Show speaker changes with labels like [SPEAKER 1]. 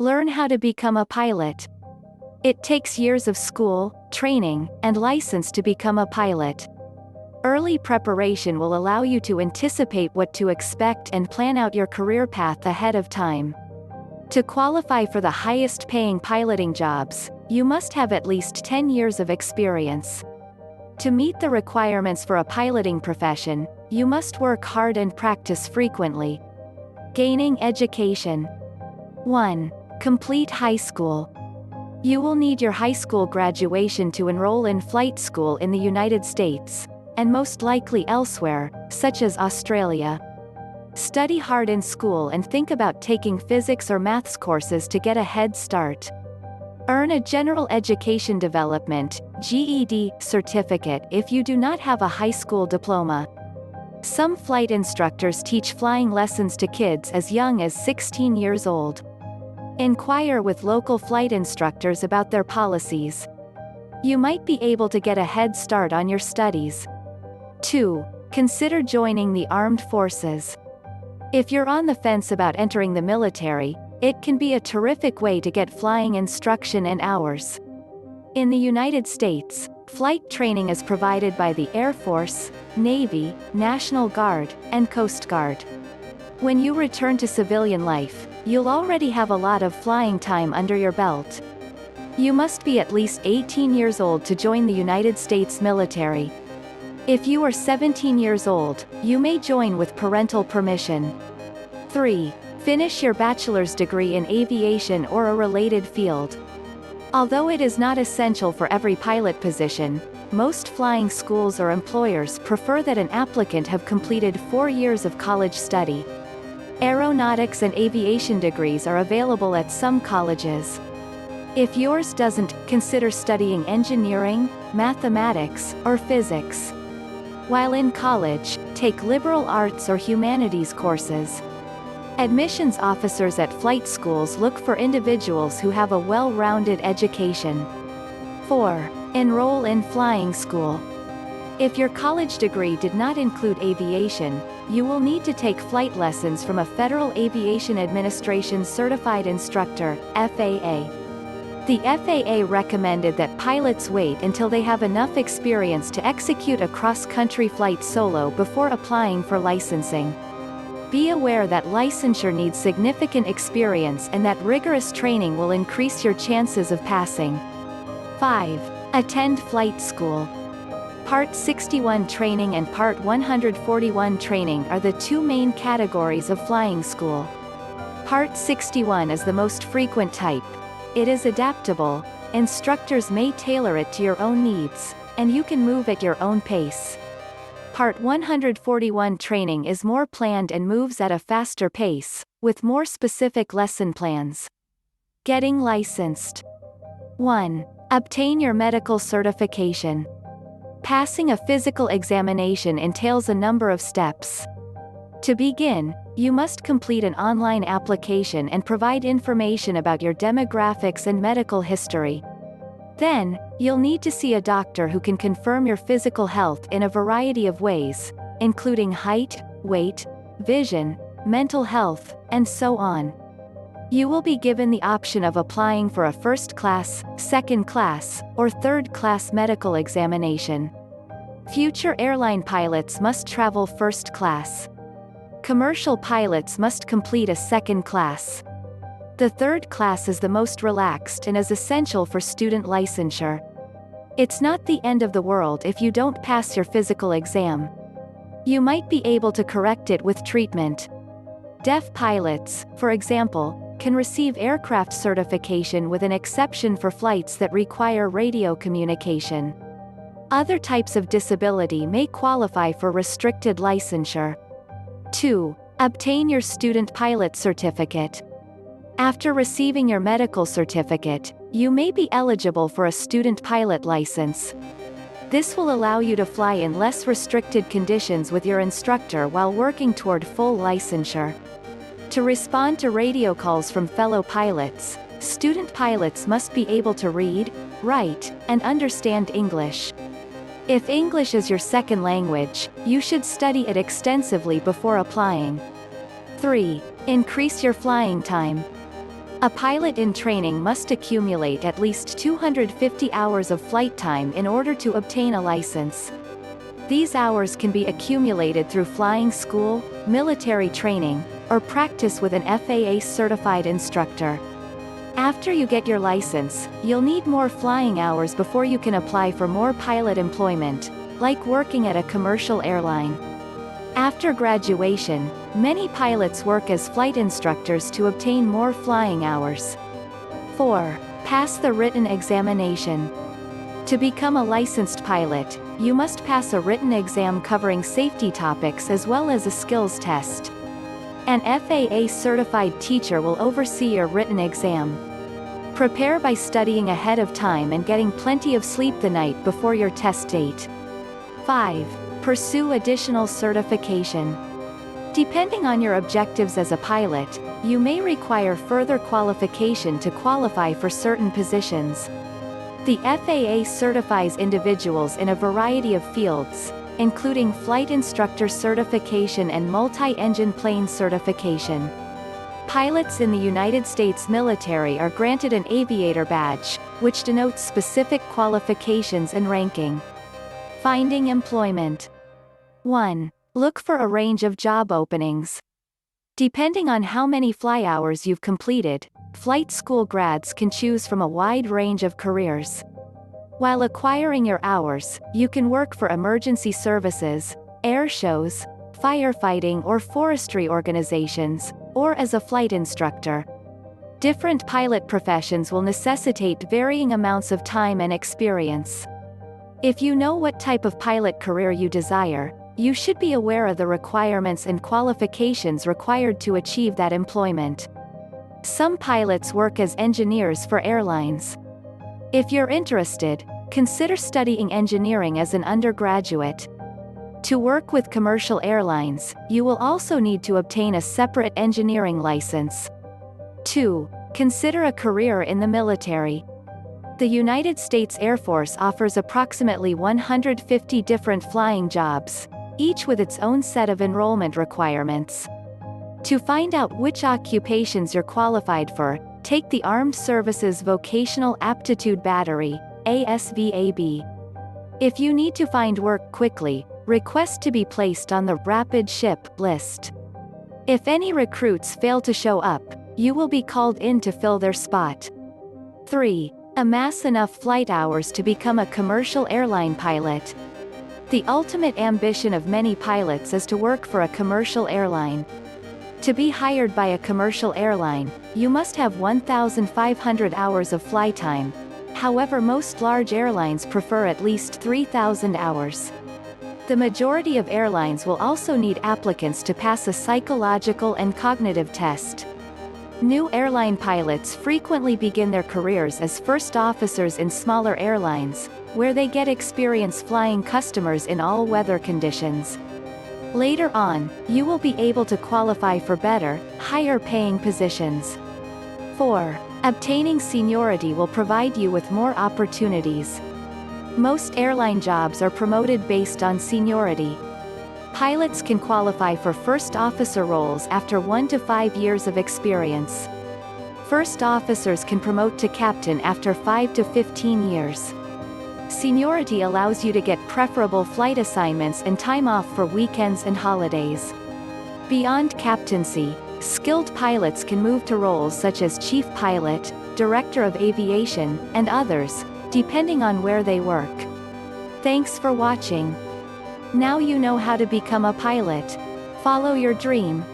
[SPEAKER 1] Learn how to become a pilot. It takes years of school, training, and license to become a pilot. Early preparation will allow you to anticipate what to expect and plan out your career path ahead of time. To qualify for the highest-paying piloting jobs, you must have at least 10 years of experience. To meet the requirements for a piloting profession, you must work hard and practice frequently. Gaining education. 1. Complete high school. You will need your high school graduation to enroll in flight school in the United States, and most likely elsewhere, such as Australia. Study hard in school and think about taking physics or maths courses to get a head start. Earn a General Education Development (GED) certificate if you do not have a high school diploma. Some flight instructors teach flying lessons to kids as young as 16 years old. Inquire with local flight instructors about their policies. You might be able to get a head start on your studies. 2. Consider joining the armed forces. If you're on the fence about entering the military, it can be a terrific way to get flying instruction and hours. In the United States, flight training is provided by the Air Force, Navy, National Guard, and Coast Guard. When you return to civilian life, you'll already have a lot of flying time under your belt. You must be at least 18 years old to join the United States military. If you are 17 years old, you may join with parental permission. 3. Finish your bachelor's degree in aviation or a related field. Although it is not essential for every pilot position, most flying schools or employers prefer that an applicant have completed 4 years of college study. Aeronautics and aviation degrees are available at some colleges. If yours doesn't, consider studying engineering, mathematics, or physics. While in college, take liberal arts or humanities courses. Admissions officers at flight schools look for individuals who have a well-rounded education. 4. Enroll in flying school. If your college degree did not include aviation, you will need to take flight lessons from a Federal Aviation Administration certified instructor, FAA. The FAA recommended that pilots wait until they have enough experience to execute a cross-country flight solo before applying for licensing. Be aware that licensure needs significant experience and that rigorous training will increase your chances of passing. 5. Attend flight school. Part 61 training and Part 141 training are the two main categories of flying school. Part 61 is the most frequent type. It is adaptable, instructors may tailor it to your own needs, and you can move at your own pace. Part 141 training is more planned and moves at a faster pace, with more specific lesson plans. Getting licensed. 1. Obtain your medical certification. Passing a physical examination entails a number of steps. To begin, you must complete an online application and provide information about your demographics and medical history. Then, you'll need to see a doctor who can confirm your physical health in a variety of ways, including height, weight, vision, mental health, and so on. You will be given the option of applying for a first-class, second-class, or third-class medical examination. Future airline pilots must travel first class. Commercial pilots must complete a second class. The third class is the most relaxed and is essential for student licensure. It's not the end of the world if you don't pass your physical exam. You might be able to correct it with treatment. Deaf pilots, for example, can receive aircraft certification with an exception for flights that require radio communication. Other types of disability may qualify for restricted licensure. 2. Obtain your student pilot certificate. After receiving your medical certificate, you may be eligible for a student pilot license. This will allow you to fly in less restricted conditions with your instructor while working toward full licensure. To respond to radio calls from fellow pilots, student pilots must be able to read, write, and understand English. If English is your second language, you should study it extensively before applying. 3. Increase your flying time. A pilot in training must accumulate at least 250 hours of flight time in order to obtain a license. These hours can be accumulated through flying school, military training, or practice with an FAA-certified instructor. After you get your license, you'll need more flying hours before you can apply for more pilot employment, like working at a commercial airline. After graduation, many pilots work as flight instructors to obtain more flying hours. 4. Pass the written examination. To become a licensed pilot, you must pass a written exam covering safety topics as well as a skills test. An FAA-certified teacher will oversee your written exam. Prepare by studying ahead of time and getting plenty of sleep the night before your test date. 5. Pursue additional certification. Depending on your objectives as a pilot, you may require further qualification to qualify for certain positions. The FAA certifies individuals in a variety of fields, including flight instructor certification and multi-engine plane certification. Pilots in the United States military are granted an aviator badge, which denotes specific qualifications and ranking. Finding employment. 1. Look for a range of job openings. Depending on how many fly hours you've completed, flight school grads can choose from a wide range of careers. While acquiring your hours, you can work for emergency services, air shows, firefighting or forestry organizations, or as a flight instructor. Different pilot professions will necessitate varying amounts of time and experience. If you know what type of pilot career you desire, you should be aware of the requirements and qualifications required to achieve that employment. Some pilots work as engineers for airlines. If you're interested, consider studying engineering as an undergraduate. To work with commercial airlines, you will also need to obtain a separate engineering license. 2. Consider a career in the military. The United States Air Force offers approximately 150 different flying jobs, each with its own set of enrollment requirements. To find out which occupations you're qualified for, take the Armed Services Vocational Aptitude Battery, ASVAB. If you need to find work quickly, request to be placed on the Rapid Ship list. If any recruits fail to show up, you will be called in to fill their spot. 3. Amass enough flight hours to become a commercial airline pilot. The ultimate ambition of many pilots is to work for a commercial airline. To be hired by a commercial airline, you must have 1,500 hours of fly time. However, most large airlines prefer at least 3,000 hours. The majority of airlines will also need applicants to pass a psychological and cognitive test. New airline pilots frequently begin their careers as first officers in smaller airlines, where they get experience flying customers in all weather conditions. Later on, you will be able to qualify for better, higher-paying positions. 4. Obtaining seniority will provide you with more opportunities. Most airline jobs are promoted based on seniority. Pilots can qualify for first officer roles after 1 to 5 years of experience. First officers can promote to captain after 5 to 15 years. Seniority allows you to get preferable flight assignments and time off for weekends and holidays. Beyond captaincy, skilled pilots can move to roles such as chief pilot, director of aviation, and others, depending on where they work. Thanks for watching. Now you know how to become a pilot. Follow your dream.